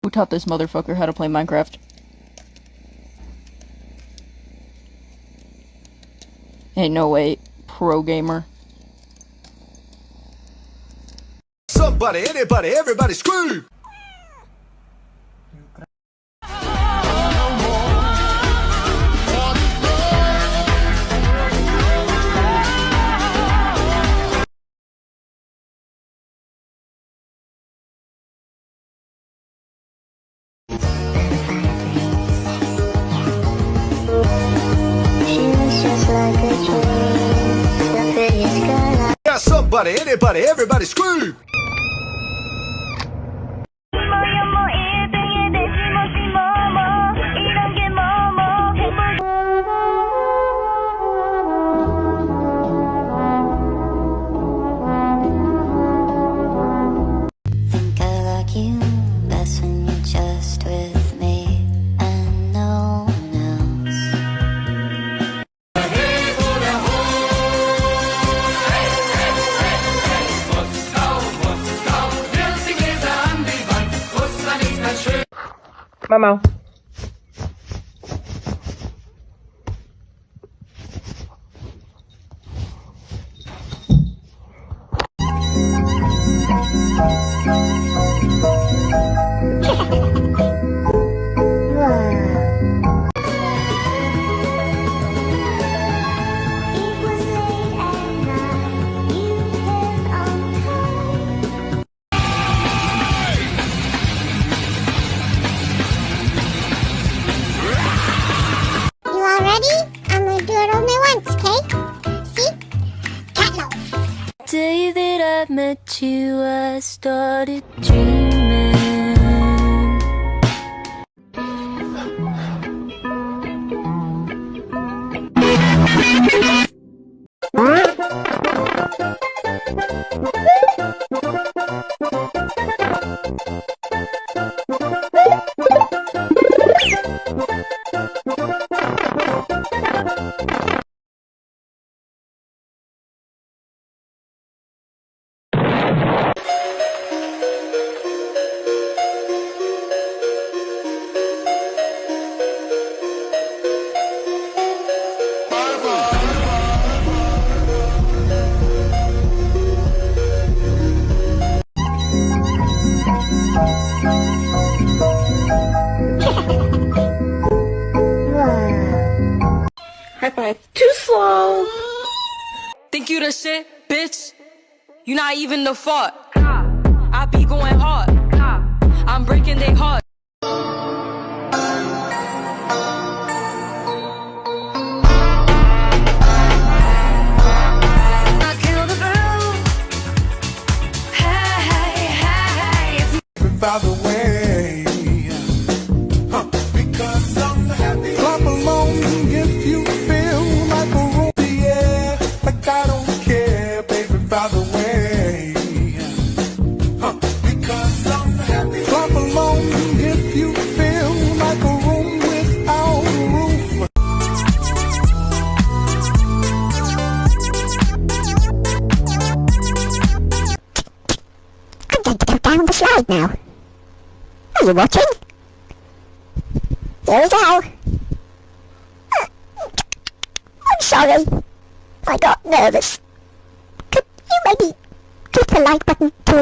Who taught this motherfucker how to play Minecraft? Ain't no way. Pro gamer. Somebody, anybody, everybody scream! Yeah, somebody, anybody, everybody scream! Think I like you best when you're just with me and no one else. Mama. Day that I met you, I started dreaming. High five. Too slow. Think you the shit, bitch? You not even the fault. I be going hard. I'm breaking their heart. I kill the girl. Hey. By the way, because I'm happy. Clap along if you feel like a room, yeah. Like I don't care, baby. By the way, because I'm happy. Clap along if you feel like a room without a roof. I'm going to go down the slide now. Are you watching? Here we go. I'm sorry. I got nervous. Could you maybe click the like button to